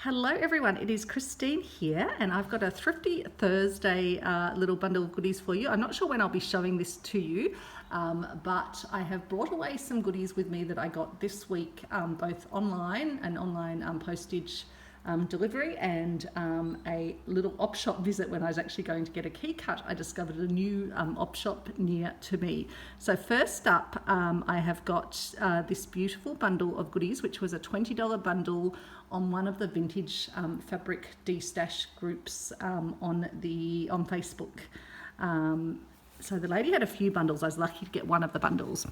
Hello everyone, it is Christine here and I've got a Thrifty Thursday little bundle of goodies for you. I'm not sure when I'll be showing this to you, but I have brought away some goodies with me that I got this week, both online and online postage delivery and a little op shop visit when I was actually going to get a key cut. I discovered a new op shop near to me. So first up, I have got this beautiful bundle of goodies, which was a $20 bundle on one of the vintage fabric de-stash groups on Facebook. So the lady had a few bundles. I was lucky to get one of the bundles.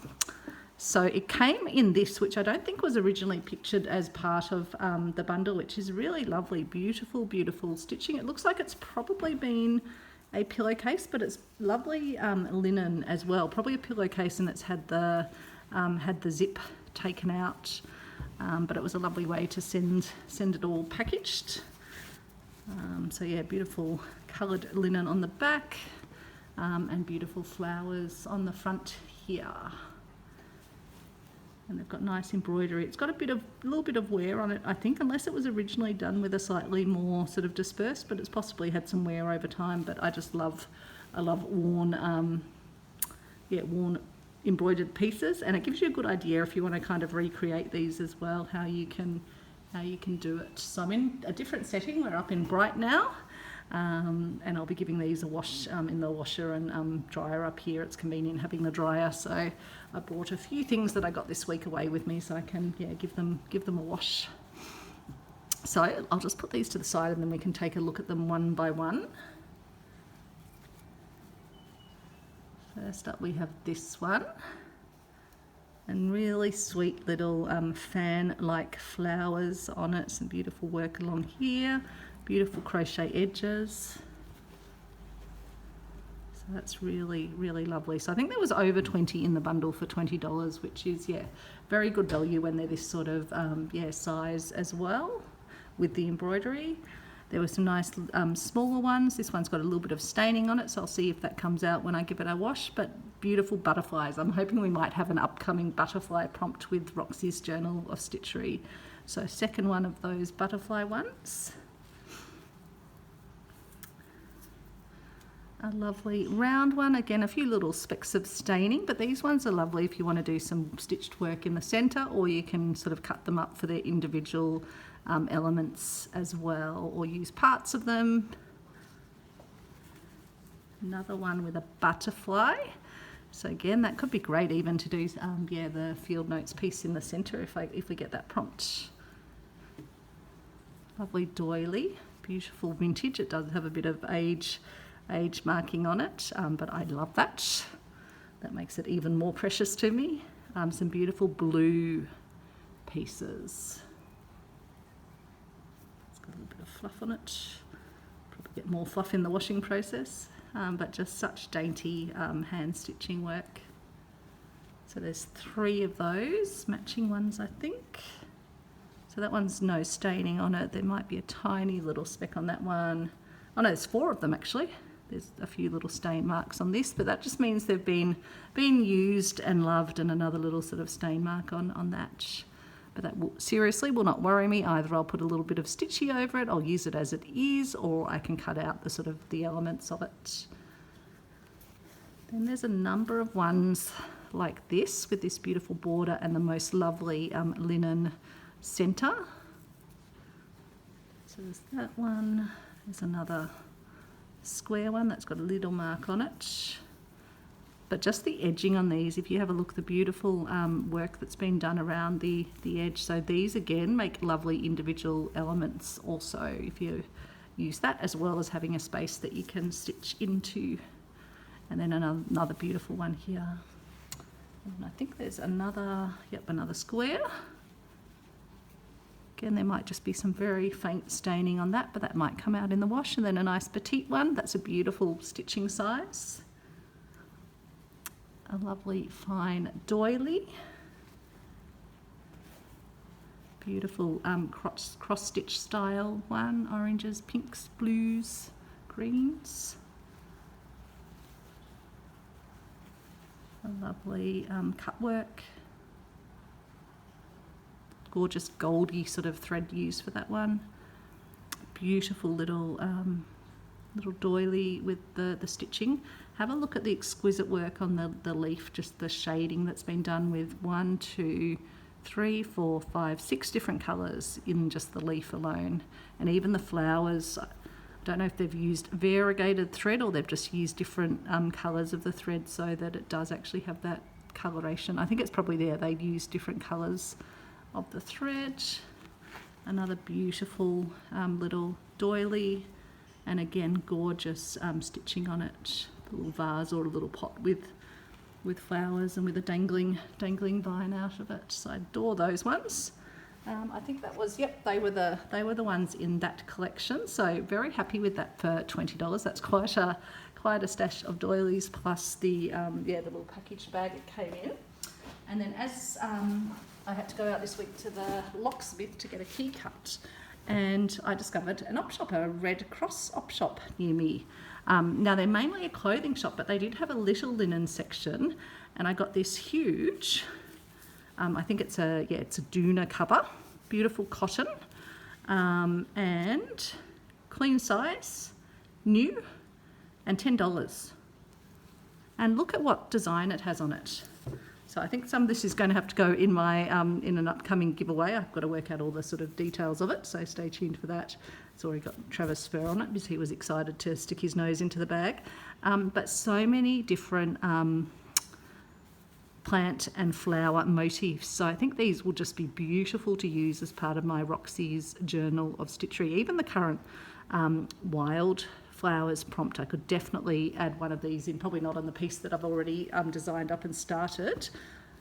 So it came in this, which I don't think was originally pictured as part of the bundle, which is really lovely, beautiful, beautiful stitching. It looks like it's probably been a pillowcase, but it's lovely linen as well. Probably a pillowcase, and it's had the zip taken out. But it was a lovely way to send it all packaged. So yeah, beautiful coloured linen on the back and beautiful flowers on the front here. And they've got nice embroidery. It's got a little bit of wear on it, I think, unless it was originally done with a slightly more sort of dispersed, but it's possibly had some wear over time. But I love worn, worn embroidered pieces, and it gives you a good idea if you want to kind of recreate these as well, how you can do it. So I'm in a different setting. We're up in Bright now, and I'll be giving these a wash in the washer and dryer up here. It's convenient having the dryer, so I brought a few things that I got this week away with me so I can give them a wash. So I'll just put these to the side and then we can take a look at them one by one. First up we have this one, and really sweet little fan-like flowers on it, some beautiful work along here, beautiful crochet edges. So that's really, really lovely. So I think there was over 20 in the bundle for $20, which is, very good value when they're this sort of, size as well with the embroidery. There were some nice smaller ones. This one's got a little bit of staining on it, so I'll see if that comes out when I give it a wash. But beautiful butterflies. I'm hoping we might have an upcoming butterfly prompt with Roxy's Journal of Stitchery. So second one of those butterfly ones. A lovely round one. Again, a few little specks of staining, but these ones are lovely if you want to do some stitched work in the centre, or you can sort of cut them up for their individual elements as well, or use parts of them. Another one with a butterfly. So again, that could be great even to do the field notes piece in the centre if we get that prompt. Lovely doily, beautiful vintage. It does have a bit of age marking on it, but I love that. That makes it even more precious to me. Some beautiful blue pieces. Got a little bit of fluff on it. Probably get more fluff in the washing process, but just such dainty hand stitching work. So there's 3 of those matching ones, I think. So that one's no staining on it. There might be a tiny little speck on that one. Oh no, there's 4 of them actually. There's a few little stain marks on this, but that just means they've been used and loved, and another little sort of stain mark on that. But that seriously will not worry me. Either I'll put a little bit of stitchy over it, I'll use it as it is, or I can cut out the elements of it. Then there's a number of ones like this with this beautiful border and the most lovely linen centre. So there's that one. There's another square one that's got a little mark on it. But just the edging on these, if you have a look, the beautiful work that's been done around the edge. So these again make lovely individual elements also, if you use that, as well as having a space that you can stitch into. And then another beautiful one here. And I think there's another square. Again, there might just be some very faint staining on that, but that might come out in the wash. And then a nice petite one. That's a beautiful stitching size. A lovely fine doily. Beautiful cross-stitch style one. Oranges, pinks, blues, greens. A lovely cut work. Gorgeous goldy sort of thread used for that one. beautiful little doily with the stitching. Have a look at the exquisite work on the leaf, just the shading that's been done with 1, 2, 3, 4, 5, 6 different colours in just the leaf alone. And even the flowers, I don't know if they've used variegated thread or they've just used different colours of the thread so that it does actually have that coloration. I think it's probably there, they use different colours of the thread. Another beautiful little doily, and again gorgeous stitching on it. A little vase or a little pot with flowers and with a dangling vine out of it. So I adore those ones. I think that was, yep, they were the ones in that collection. So very happy with that for $20. That's quite a stash of doilies plus the the little package bag it came in. And then as I had to go out this week to the locksmith to get a key cut, and I discovered an op shop, a Red Cross op shop near me. Now they're mainly a clothing shop, but they did have a little linen section, and I got this huge, I think it's a doona cover, beautiful cotton, and clean size, new, and $10. And look at what design it has on it. So I think some of this is going to have to go in my in an upcoming giveaway. I've got to work out all the sort of details of it, so stay tuned for that. It's already got Travis' fur on it because he was excited to stick his nose into the bag. But so many different plant and flower motifs. So I think these will just be beautiful to use as part of my Roxy's Journal of Stitchery. Even the current wild flowers prompt, I could definitely add one of these in, probably not on the piece that I've already designed up and started,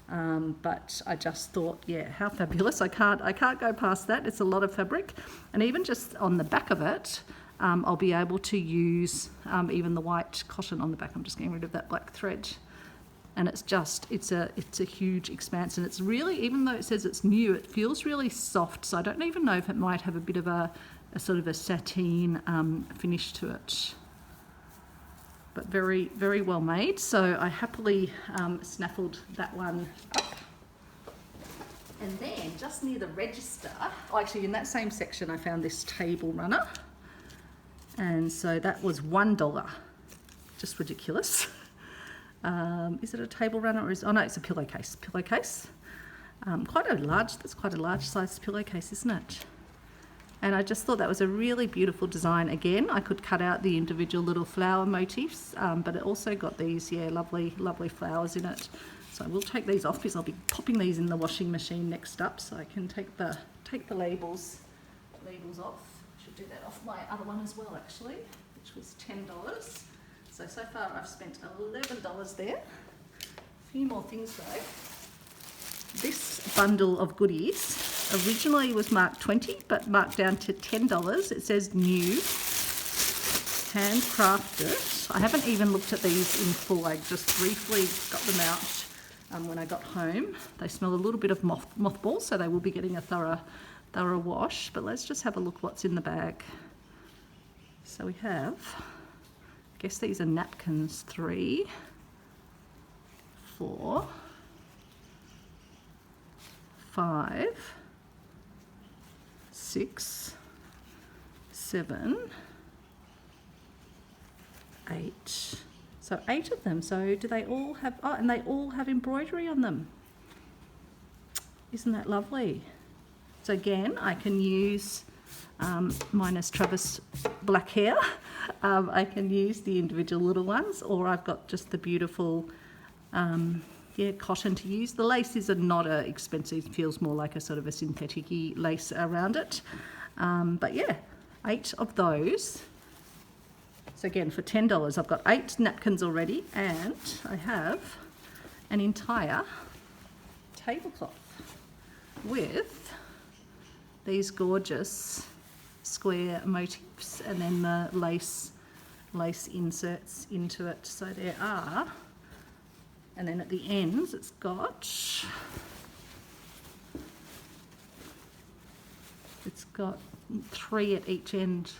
but I just thought, yeah, how fabulous. I can't go past that. It's a lot of fabric, and even just on the back of it, I'll be able to use even the white cotton on the back. I'm just getting rid of that black thread, and it's a huge expanse, and it's really, even though it says it's new, it feels really soft. So I don't even know if it might have a bit of a sort of a sateen finish to it, but very, very well made. So I happily snaffled that one up. And then just near the register, actually in that same section, I found this table runner, and so that was $1. Just ridiculous. Is it a table runner, or is, oh no, it's a pillowcase. That's quite a large size pillowcase, isn't it? And I just thought that was a really beautiful design. Again, I could cut out the individual little flower motifs, but it also got these, lovely, lovely flowers in it. So I will take these off because I'll be popping these in the washing machine next up, so I can take the labels off. I should do that off my other one as well, actually, which was $10. So far I've spent $11 there. A few more things though. This bundle of goodies originally was marked $20, but marked down to $10. It says new, handcrafted. I haven't even looked at these in full. I just briefly got them out when I got home. They smell a little bit of mothballs, so they will be getting a thorough wash. But let's just have a look what's in the bag. So we have, I guess these are napkins, 3, 4, 5, 6, 7, 8. So 8 of them. So do they all have, oh, and they all have embroidery on them. Isn't that lovely? So again, I can use, minus Travis' black hair, I can use the individual little ones, or I've got just the beautiful cotton to use. The lace is not expensive, it feels more like a sort of a synthetic-y lace around it. But yeah, 8 of those. So again, for $10, I've got 8 napkins already, and I have an entire tablecloth with these gorgeous square motifs, and then the lace inserts into it. So there are. And then at the ends, it's got 3 at each end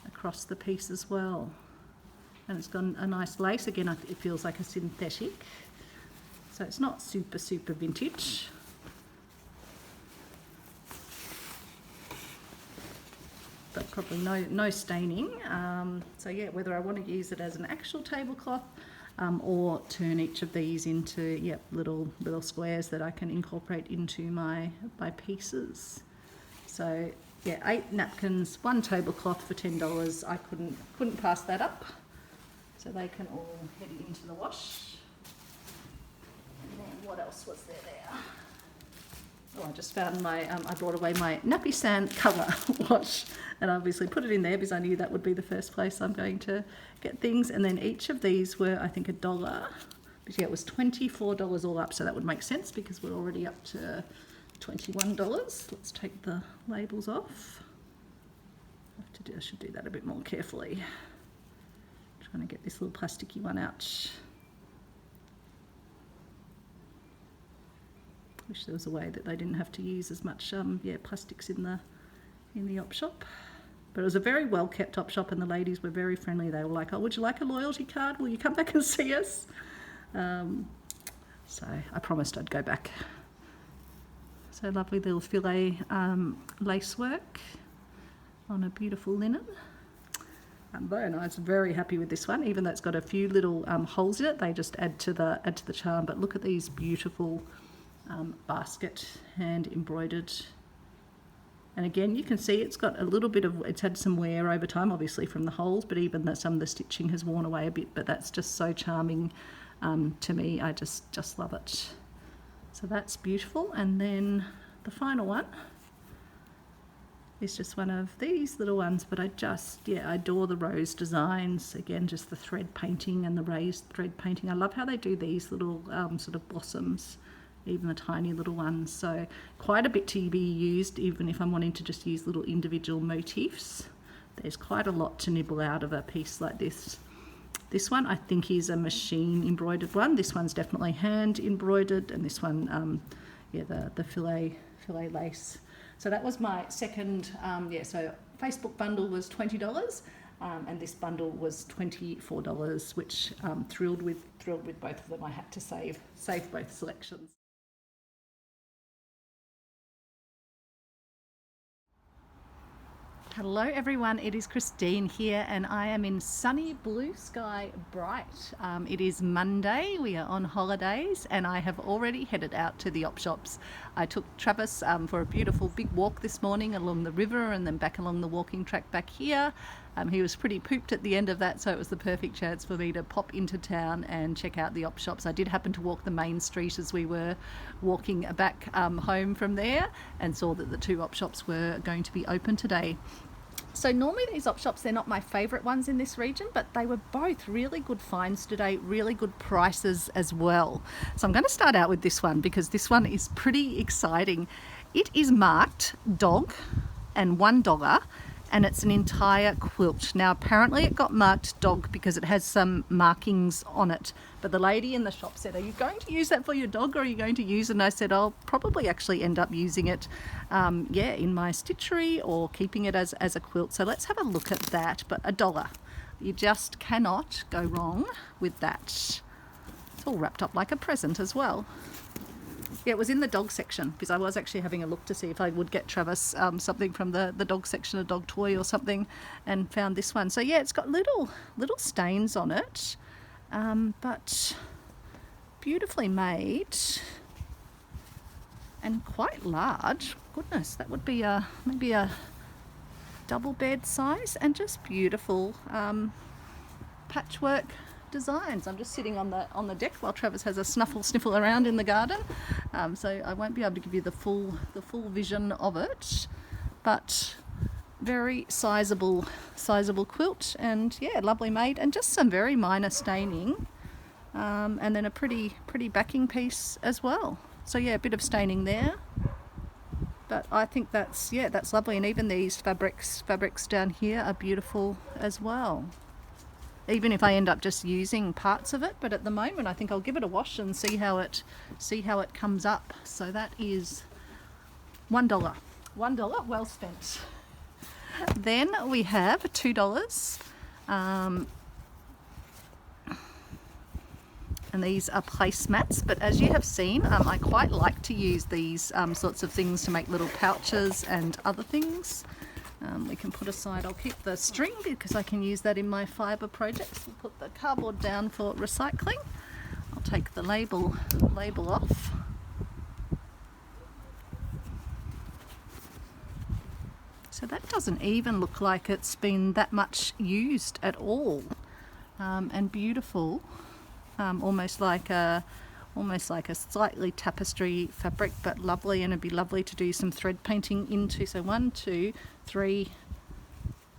across the piece as well. And it's got a nice lace. Again, it feels like a synthetic. So it's not super, super vintage. But probably no staining. So yeah, whether I want to use it as an actual tablecloth or turn each of these into little squares that I can incorporate into my pieces. So yeah, 8 napkins, 1 tablecloth for $10. I couldn't pass that up. So they can all head into the wash. And then what else was there? Oh, I just found my, I brought away my Nappy Sand colour wash, and I obviously put it in there because I knew that would be the first place I'm going to get things. And then each of these were, I think, $1. But yeah, it was $24 all up, so that would make sense because we're already up to $21. Let's take the labels off. I should do that a bit more carefully. Trying to get this little plasticky one out. Wish there was a way that they didn't have to use as much plastics in the op shop. But it was a very well kept op shop, and the ladies were very friendly. They were like, "Oh, would you like a loyalty card? Will you come back and see us?" So I promised I'd go back. So lovely little filet lace work on a beautiful linen. Very nice. Very happy with this one, even though it's got a few little holes in it. They just add to the charm. But look at these beautiful basket hand embroidered, and again you can see it's got a little bit of, it's had some wear over time obviously from the holes, but even that some of the stitching has worn away a bit, but that's just so charming to me. I just love it. So that's beautiful. And then the final one is just one of these little ones, but I adore the rose designs. Again, just the thread painting and the raised thread painting. I love how they do these little sort of blossoms, even the tiny little ones. So quite a bit to be used, even if I'm wanting to just use little individual motifs. There's quite a lot to nibble out of a piece like this. This one I think is a machine embroidered one. This one's definitely hand embroidered, and this one, the filet lace. So that was my second, so Facebook bundle was $20, and this bundle was $24, which thrilled with both of them. I had to save both selections. Hello everyone, it is Christine here, and I am in sunny Blue Sky Bright. It is Monday, we are on holidays, and I have already headed out to the op shops. I took Travis for a beautiful big walk this morning along the river and then back along the walking track back here. He was pretty pooped at the end of that, so it was the perfect chance for me to pop into town and check out the op shops. I did happen to walk the main street as we were walking back home from there, and saw that the 2 op shops were going to be open today. So normally these op shops, they're not my favourite ones in this region, but they were both really good finds today, really good prices as well. So I'm going to start out with this one because this one is pretty exciting. It is marked dog and $1, and it's an entire quilt. Now apparently it got marked dog because it has some markings on it, but the lady in the shop said, "Are you going to use that for your dog, or are you going to use it?" And I said, "I'll probably actually end up using it in my stitchery or keeping it as a quilt." So let's have a look at that. But $1, you just cannot go wrong with that. It's all wrapped up like a present as well. Yeah, it was in the dog section because I was actually having a look to see if I would get Travis something from the dog section, a dog toy or something, and found this one. So yeah, it's got little stains on it, but beautifully made and quite large. Goodness, that would be maybe a double bed size, and just beautiful patchwork designs. I'm just sitting on the deck while Travis has a sniffle around in the garden, so I won't be able to give you the full vision of it, but very sizable quilt, and yeah, lovely made, and just some very minor staining, and then a pretty backing piece as well. So yeah, a bit of staining there, but I think that's lovely. And even these fabrics down here are beautiful as well, even if I end up just using parts of it. But at the moment I think I'll give it a wash and see how it comes up. So that is $1 well spent. Then we have $2, and these are placemats, but as you have seen, I quite like to use these sorts of things to make little pouches and other things. we can put aside. I'll keep the string because I can use that in my fibre projects. We'll put the cardboard down for recycling. I'll take the label off. So that doesn't even look like it's been that much used at all, and beautiful, almost like a slightly tapestry fabric, but lovely, and it'd be lovely to do some thread painting into. So 1, 2, 3,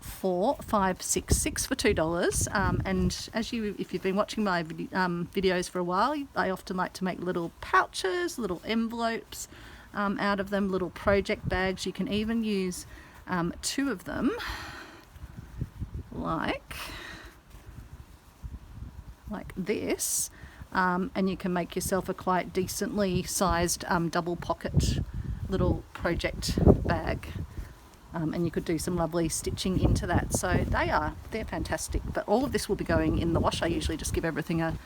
4, 5, 6 for $2. And if you've been watching my videos for a while, I often like to make little pouches, little envelopes out of them, little project bags. You can even use 2 of them, like this, and you can make yourself a quite decently sized double pocket little project bag, and you could do some lovely stitching into that. So they're fantastic, but all of this will be going in the wash. I usually just give everything a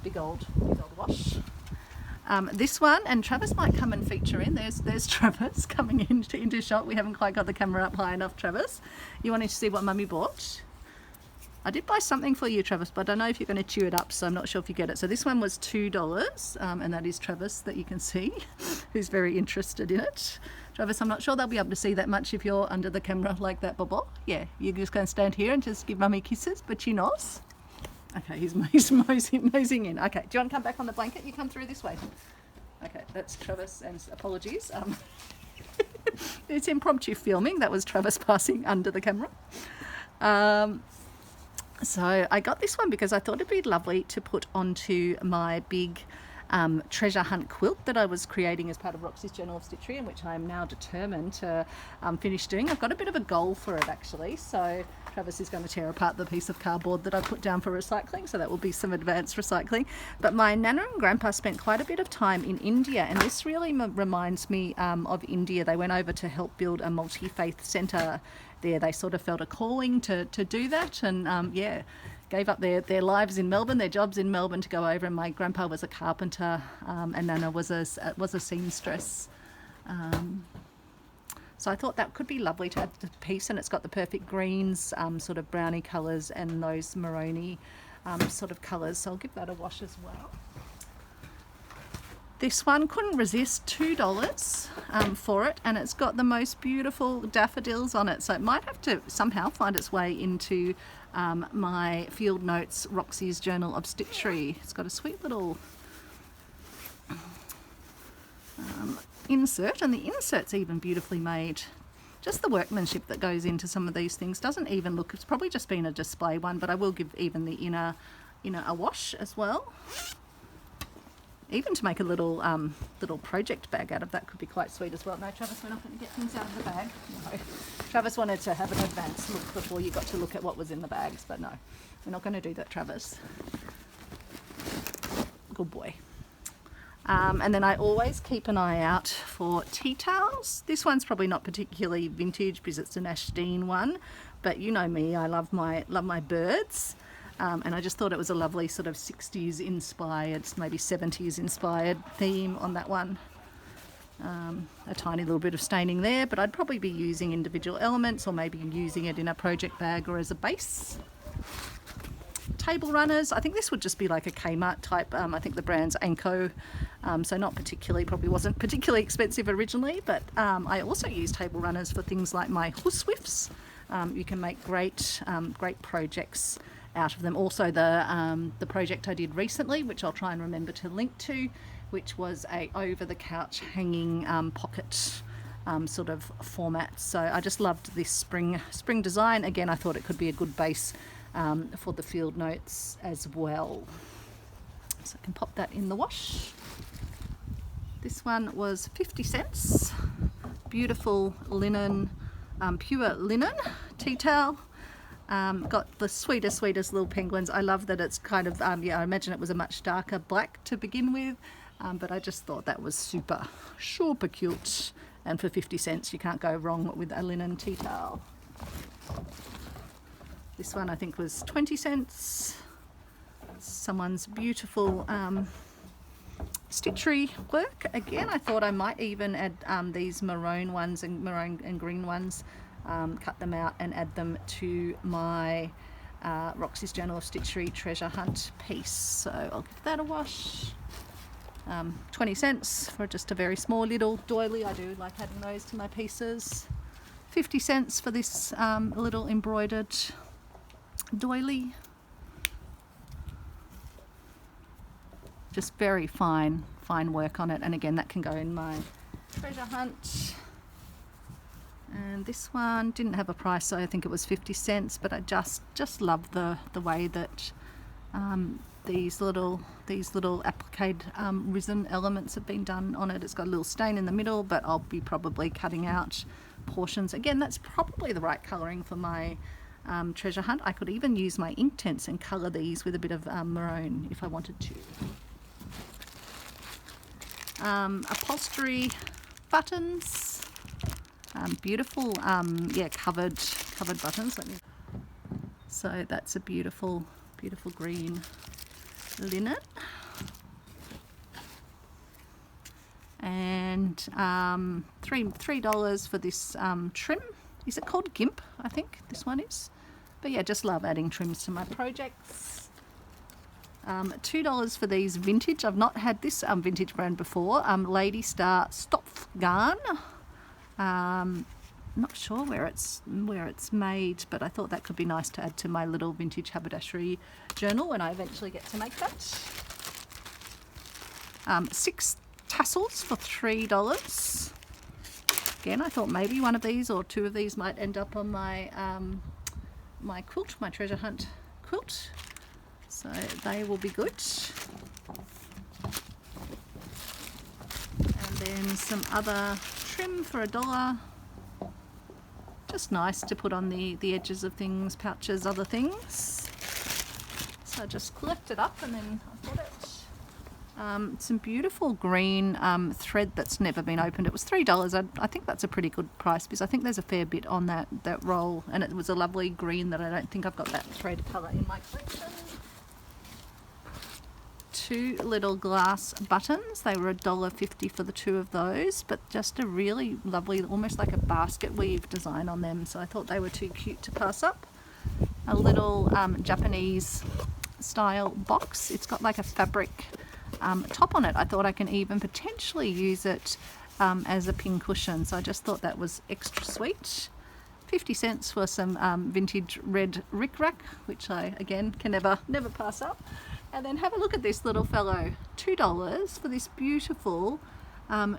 big old wash. This one, and Travis might come and feature in. There's Travis coming into shot. We haven't quite got the camera up high enough, Travis. You wanted to see what Mummy bought? I did buy something for you, Travis, but I don't know if you're going to chew it up, so I'm not sure if you get it. So this one was $2, and that is Travis that you can see, who's very interested in it. Travis, I'm not sure they'll be able to see that much if you're under the camera like that, Bobo. Yeah, you're just going to stand here and just give Mummy kisses, but you knows. Okay, he's moseying in. Okay, do you want to come back on the blanket? You come through this way. Okay, that's Travis, and apologies. It's impromptu filming. That was Travis passing under the camera. So I got this one because I thought it'd be lovely to put onto my big treasure hunt quilt that I was creating as part of Roxy's Journal of Stitchery, and which I'm now determined to finish doing. I've got a bit of a goal for it actually, so Travis is going to tear apart the piece of cardboard that I put down for recycling, so that will be some advanced recycling. But my Nana and Grandpa spent quite a bit of time in India, and this really reminds me of India. They went over to help build a multi-faith centre there. They sort of felt a calling to do that, and gave up their lives in Melbourne, their jobs in Melbourne, to go over. And my grandpa was a carpenter, and Nana was a seamstress. So I thought that could be lovely to have the piece, and it's got the perfect greens, sort of browny colours, and those maroony sort of colours. So I'll give that a wash as well. This one, couldn't resist, $2 for it, and it's got the most beautiful daffodils on it. So it might have to somehow find its way into my Field Notes Roxy's Journal of Stitchery. It's got a sweet little insert, and the insert's even beautifully made. Just the workmanship that goes into some of these things doesn't even look, it's probably just been a display one, but I will give even the inner a wash as well. Even to make a little project bag out of that could be quite sweet as well. No, Travis, we're not going to get things out of the bag. No. Travis wanted to have an advanced look before you got to look at what was in the bags, but no, we're not going to do that, Travis. Good boy. And then I always keep an eye out for tea towels. This one's probably not particularly vintage because it's an Ashdene one, but you know me, I love my birds. And I just thought it was a lovely sort of 60s inspired, maybe 70s inspired theme on that one. A tiny little bit of staining there, but I'd probably be using individual elements, or maybe using it in a project bag or as a base. Table runners, I think this would just be like a Kmart type. I think the brand's Anko, so not particularly, probably wasn't particularly expensive originally, but I also use table runners for things like my horsewhips. You can make great projects out of them. Also the project I did recently, which I'll try and remember to link to, which was a over the couch hanging pocket sort of format. So I just loved this spring design. Again, I thought it could be a good base for the Field Notes as well. So I can pop that in the wash. This one was 50 cents. Beautiful linen, pure linen tea towel. Got the sweetest little penguins. I love that it's kind of, I imagine it was a much darker black to begin with, but I just thought that was super cute. And for 50 cents, you can't go wrong with a linen tea towel. This one I think was 20 cents. Someone's beautiful stitchery work. Again, I thought I might even add these maroon ones and maroon and green ones cut them out and add them to my Roxy's Journal of Stitchery treasure hunt piece. So I'll give that a wash. 20 cents for just a very small little doily. I do like adding those to my pieces. 50 cents for this little embroidered doily. Just very fine work on it, and again that can go in my treasure hunt. And this one didn't have a price, so I think it was 50 cents, but I just love the way that these little applique resin elements have been done on it. It's got a little stain in the middle, but I'll be probably cutting out portions. Again, that's probably the right colouring for my treasure hunt. I could even use my Inktense and colour these with a bit of maroon if I wanted to. Upholstery buttons, beautiful, yeah, covered buttons. So that's a beautiful green linen, and $3 for this trim. Is it called GIMP? I think this one is. But yeah, just love adding trims to my projects. $2 for these vintage. I've not had this vintage brand before. Lady Star Stopf Garn. Not sure where it's made, but I thought that could be nice to add to my little vintage haberdashery journal when I eventually get to make that. 6 tassels for $3. Again, I thought maybe one of these or 2 of these might end up on my my quilt, my treasure hunt quilt. So they will be good. And then some other trim for $1. Just nice to put on the edges of things, pouches, other things. So I just collect it up and then I've got it. Some beautiful green thread that's never been opened. It was $3. I think that's a pretty good price because I think there's a fair bit on that roll, and it was a lovely green that I don't think I've got that thread colour in my collection. 2 little glass buttons. They were $1.50 for the 2 of those, but just a really lovely, almost like a basket weave design on them, so I thought they were too cute to pass up. A little Japanese style box. It's got like a fabric top on it. I thought I can even potentially use it as a pin cushion, so I just thought that was extra sweet. 50 cents for some vintage red rickrack, which I again can never pass up. And then have a look at this little fellow, $2 for this beautiful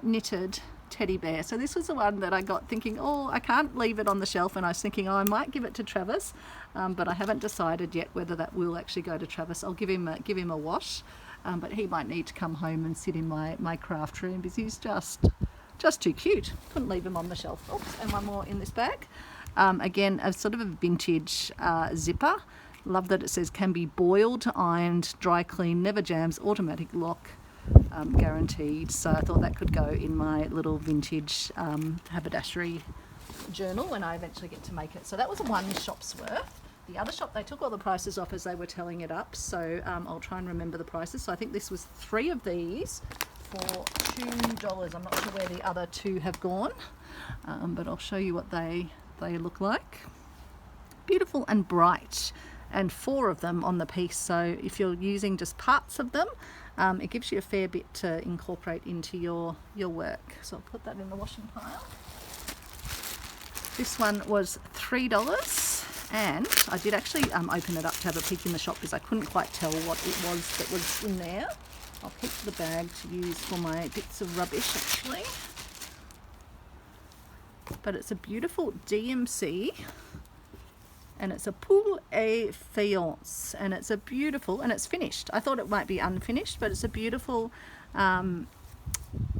knitted teddy bear. So this was the one that I got thinking, oh, I can't leave it on the shelf, and I was thinking, oh, I might give it to Travis, but I haven't decided yet whether that will actually go to Travis. I'll give him a wash, but he might need to come home and sit in my craft room because he's just too cute. Couldn't leave him on the shelf. Oops, and one more in this bag. Again, a sort of a vintage zipper. Love that it says can be boiled, ironed, dry clean, never jams, automatic lock, guaranteed. So I thought that could go in my little vintage haberdashery journal when I eventually get to make it. So that was one shop's worth. The other shop, they took all the prices off as they were telling it up, so I'll try and remember the prices. So I think this was 3 of these for $2. I'm not sure where the other 2 have gone, but I'll show you what they look like. Beautiful and bright, and 4 of them on the piece, so if you're using just parts of them, it gives you a fair bit to incorporate into your work. So I'll put that in the washing pile. This one was $3, and I did actually open it up to have a peek in the shop because I couldn't quite tell what it was that was in there. I'll keep the bag to use for my bits of rubbish actually. But it's a beautiful DMC, and it's a poule et faience, and it's a beautiful, and it's finished. I thought it might be unfinished, but it's a beautiful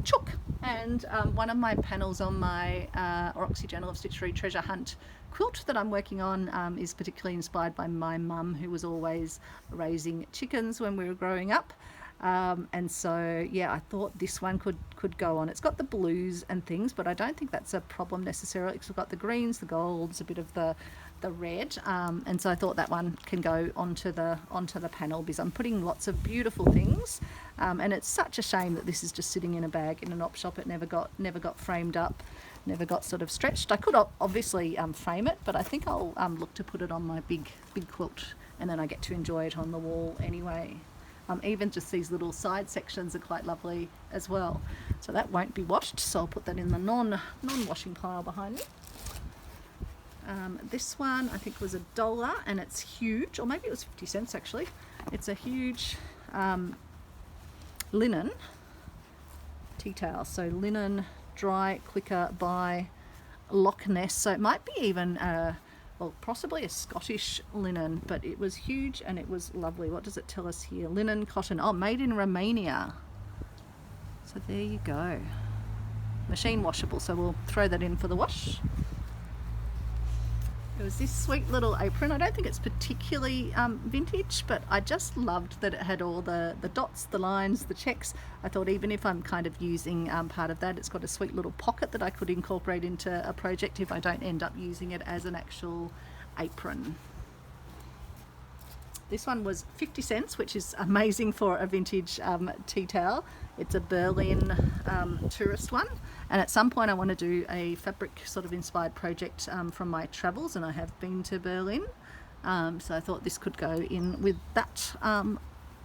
chook. And one of my panels on my Roxy Journal of Stitchery treasure hunt quilt that I'm working on is particularly inspired by my mum, who was always raising chickens when we were growing up. And so yeah, I thought this one could go on. It's got the blues and things, but I don't think that's a problem necessarily, because we've got the greens, the golds, a bit of the red, and so I thought that one can go onto the panel because I'm putting lots of beautiful things, and it's such a shame that this is just sitting in a bag in an op shop. It never got framed up. never got sort of stretched. I could obviously frame it, but I think I'll look to put it on my big quilt, and then I get to enjoy it on the wall anyway. Even just these little side sections are quite lovely as well. So that won't be washed, so I'll put that in the non-washing pile behind me. This one I think was $1, and it's huge, or maybe it was 50 cents actually. It's a huge linen tea towel. So linen, dry, quicker by Loch Ness. So it might be even well, possibly a Scottish linen, but it was huge and it was lovely. What does it tell us here? Linen, cotton. Oh, made in Romania. So there you go. Machine washable, so we'll throw that in for the wash. It was this sweet little apron. I don't think it's particularly vintage, but I just loved that it had all the dots, the lines, the checks. I thought even if I'm kind of using part of that, it's got a sweet little pocket that I could incorporate into a project if I don't end up using it as an actual apron. This one was 50 cents, which is amazing for a vintage tea towel. It's a Berlin tourist one, and at some point I want to do a fabric sort of inspired project from my travels, and I have been to Berlin, so I thought this could go in with that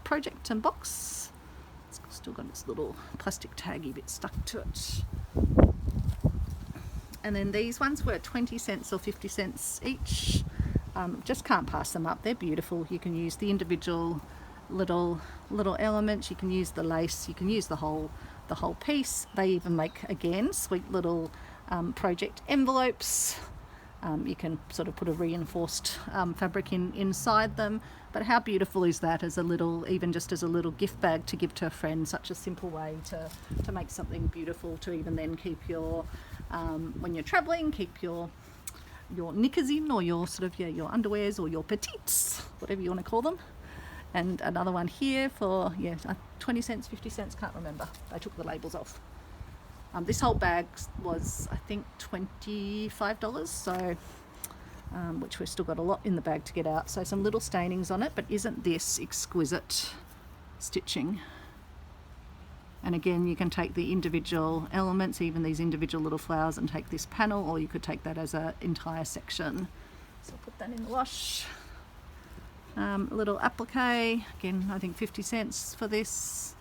project and box. It's still got its little plastic taggy bit stuck to it. And then these ones were 20 cents or 50 cents each. Just can't pass them up. They're beautiful. You can use the individual little elements. You can use the lace. You can use the whole piece. They even make, again, sweet little project envelopes. You can sort of put a reinforced fabric inside them. But how beautiful is that as a little, even just as a little gift bag to give to a friend? Such a simple way to make something beautiful, to even then keep your when you're traveling, keep your knickers in, or your sort of your underwears, or your petites, whatever you want to call them. And another one here for 20 cents, 50 cents, can't remember. They took the labels off. This whole bag was I think $25, so which we've still got a lot in the bag to get out. So some little stainings on it, but isn't this exquisite stitching? And again, you can take the individual elements, even these individual little flowers, and take this panel, or you could take that as an entire section. So I'll put that in the wash. A little applique, again, I think 50 cents for this.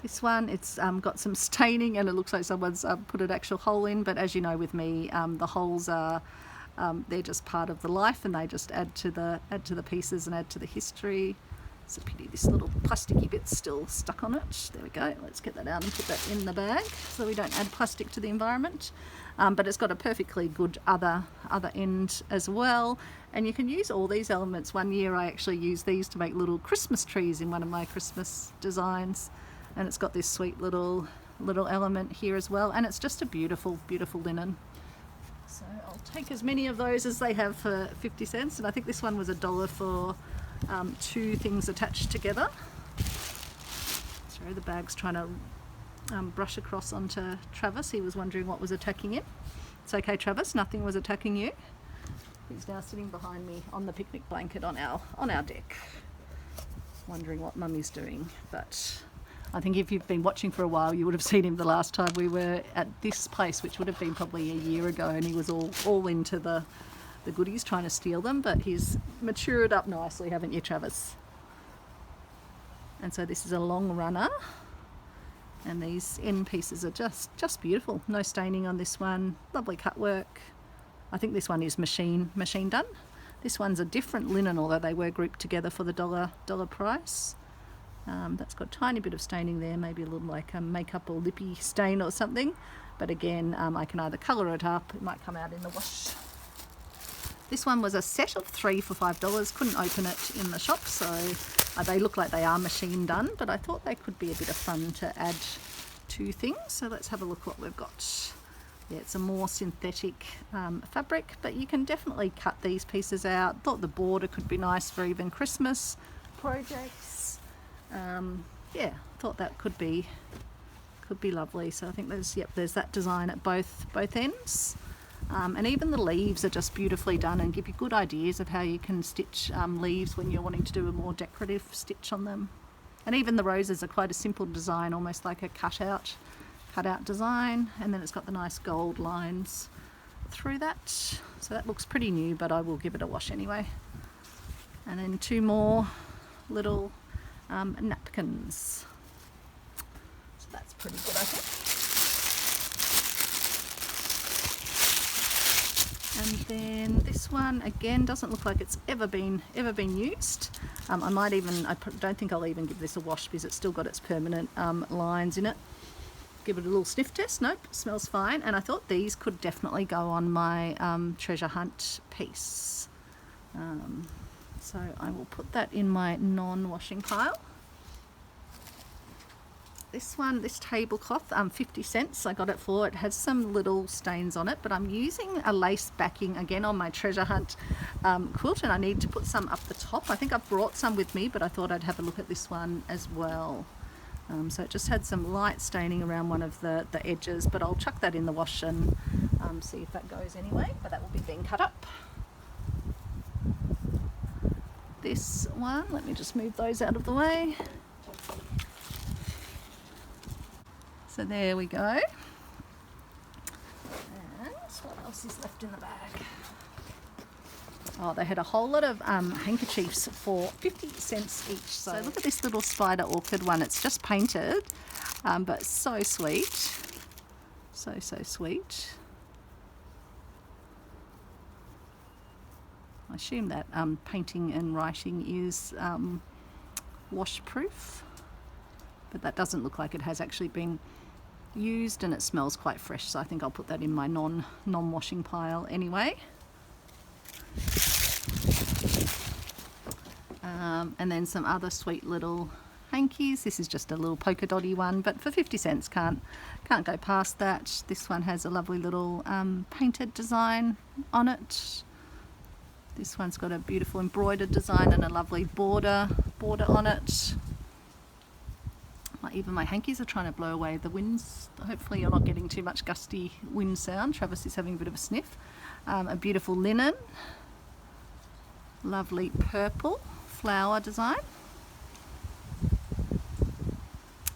This one, it's got some staining, and it looks like someone's put an actual hole in, but as you know with me, the holes are they're just part of the life, and they just add to the pieces and add to the history. It's a pity this little plasticky bit's still stuck on it. There we go. Let's get that out and put that in the bag so we don't add plastic to the environment. But it's got a perfectly good other end as well, and you can use all these elements. One year I actually used these to make little Christmas trees in one of my Christmas designs, and it's got this sweet little element here as well, and it's just a beautiful linen. So I'll take as many of those as they have for 50 cents, and I think this one was $1 for 2 things attached together. Sorry, the bag's trying to brush across onto Travis. He was wondering what was attacking him. It's okay, Travis, nothing was attacking you. He's now sitting behind me on the picnic blanket on our deck, wondering what Mummy's doing. But I think if you've been watching for a while, you would have seen him the last time we were at this place, which would have been probably a year ago, and he was all into the goodies, trying to steal them. But he's matured up nicely, haven't you, Travis? And so this is a long runner, and these end pieces are just beautiful. No staining on this one. Lovely cut work. I think this one is machine done. This one's a different linen, although they were grouped together for the dollar price. That's got a tiny bit of staining there, maybe a little like a makeup or lippy stain or something. But again, I can either colour it up, it might come out in the wash. This one was a set of 3 for $5. Couldn't open it in the shop, so they look like they are machine done, but I thought they could be a bit of fun to add to things. So let's have a look what we've got. Yeah, it's a more synthetic fabric, but you can definitely cut these pieces out. Thought the border could be nice for even Christmas projects. Yeah, thought that could be lovely. So I think there's that design at both ends. And even the leaves are just beautifully done and give you good ideas of how you can stitch leaves when you're wanting to do a more decorative stitch on them. And even the roses are quite a simple design, almost like a cutout design. And then it's got the nice gold lines through that. So that looks pretty new, but I will give it a wash anyway. And then 2 more little napkins. So that's pretty good, I think. And then this one again doesn't look like it's ever been used. I don't think I'll even give this a wash because it's still got its permanent lines in it. Give it a little sniff test. Nope, smells fine. And I thought these could definitely go on my treasure hunt piece. So I will put that in my non-washing pile. This tablecloth, 50 cents I got it for. It has some little stains on it, but I'm using a lace backing again on my treasure hunt quilt, and I need to put some up the top. I think I've brought some with me, but I thought I'd have a look at this one as well. So it just had some light staining around one of the edges, but I'll chuck that in the wash and see if that goes anyway, but that will be being cut up. This one, let me just move those out of the way. So there we go. And what else is left in the bag? Oh, they had a whole lot of handkerchiefs for 50 cents each. So look at this little spider orchid one. It's just painted, but so sweet. So sweet. I assume that painting and writing is washproof, but that doesn't look like it has actually been used, and it smells quite fresh, so I think I'll put that in my non-washing pile anyway. And then some other sweet little hankies. This is just a little polka dotty one, but for 50 cents can't go past that. This one has a lovely little painted design on it. This one's got a beautiful embroidered design and a lovely border on it. Even my hankies are trying to blow away the winds. Hopefully you're not getting too much gusty wind sound. Travis is having a bit of a sniff. A beautiful linen, lovely purple flower design.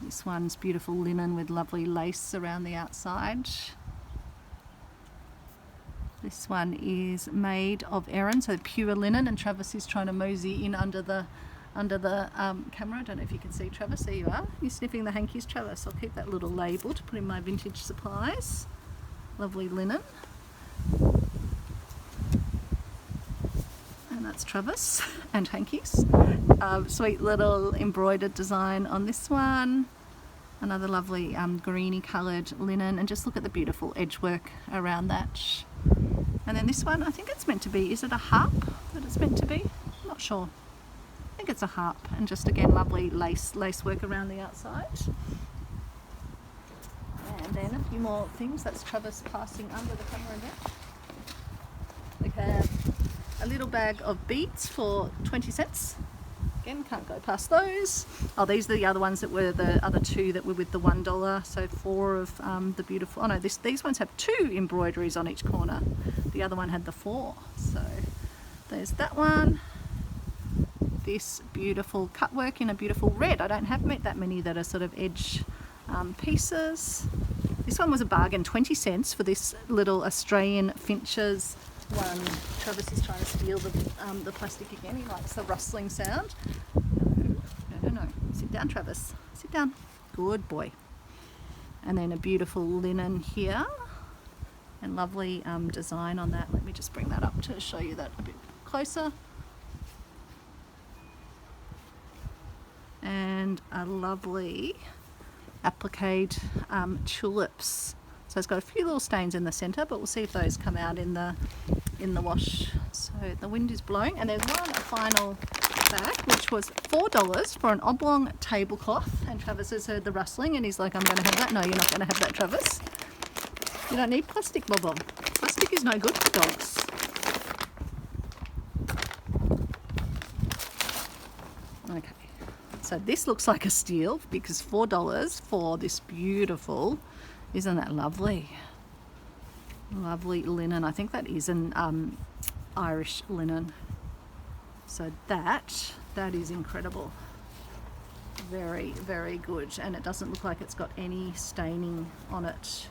This one's beautiful linen with lovely lace around the outside. This one is made of Erin, so pure linen, and Travis is trying to mosey in under the camera. I don't know if you can see Travis. There you are. You're sniffing the hankies, Travis. I'll keep that little label to put in my vintage supplies. Lovely linen. And that's Travis and hankies. Sweet little embroidered design on this one. Another lovely greeny coloured linen, and just look at the beautiful edge work around that. And then this one, I think it's meant to be, is it a harp that it's meant to be? I'm not sure. I think it's a harp, and just again lovely lace work around the outside. And then a few more things. That's Travis passing under the camera again. We have a little bag of beads for 20 cents. Again, can't go past those. Oh, these are the other ones that were the other 2 that were with the $1. So 4 of the beautiful, oh no, these ones have 2 embroideries on each corner. The other one had the 4. So there's that one. This beautiful cut work in a beautiful red. I don't have that many that are sort of edge pieces. This one was a bargain, 20 cents for this little Australian finches one. Travis is trying to steal the plastic again. He likes the rustling sound. No. Sit down, Travis. Sit down. Good boy. And then a beautiful linen here. And lovely design on that. Let me just bring that up to show you that a bit closer. And a lovely appliqued tulips. So it's got a few little stains in the centre, but we'll see if those come out in the wash. So the wind is blowing, and there's a final bag, which was $4 for an oblong tablecloth. And Travis has heard the rustling, and he's like, "I'm going to have that." No, you're not going to have that, Travis. You don't need plastic, Bobo. Plastic is no good for dogs. Okay. So this looks like a steal, because $4 for this beautiful, isn't that lovely? Lovely linen. I think that is an Irish linen. So that is incredible. very, very good, and it doesn't look like it's got any staining on it.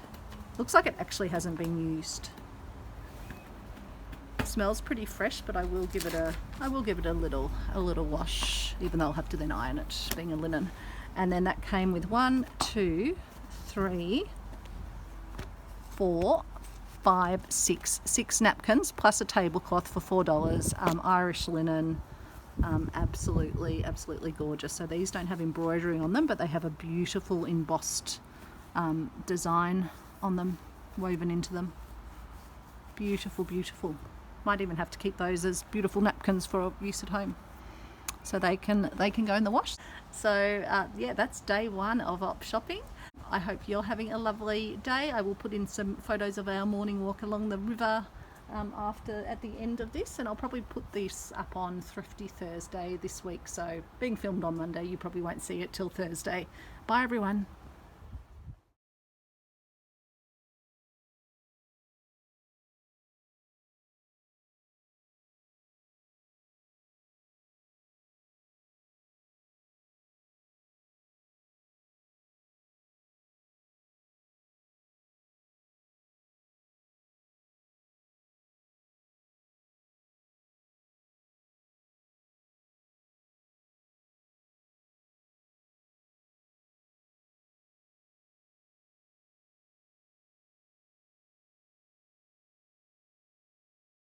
Looks like it actually hasn't been used. It smells pretty fresh, but I will give it a little wash, even though I'll have to then iron it, being a linen. And then that came with 1, 2, 3, 4, 5, 6 napkins plus a tablecloth for $4. Irish linen, absolutely gorgeous. So these don't have embroidery on them, but they have a beautiful embossed design on them, woven into them. Beautiful, beautiful. Might even have to keep those as beautiful napkins for use at home, so they can go in the wash. So yeah, that's day 1 of op shopping. I hope you're having a lovely day. I will put in some photos of our morning walk along the river at the end of this, and I'll probably put this up on Thrifty Thursday this week. So being filmed on Monday, you probably won't see it till Thursday. Bye everyone.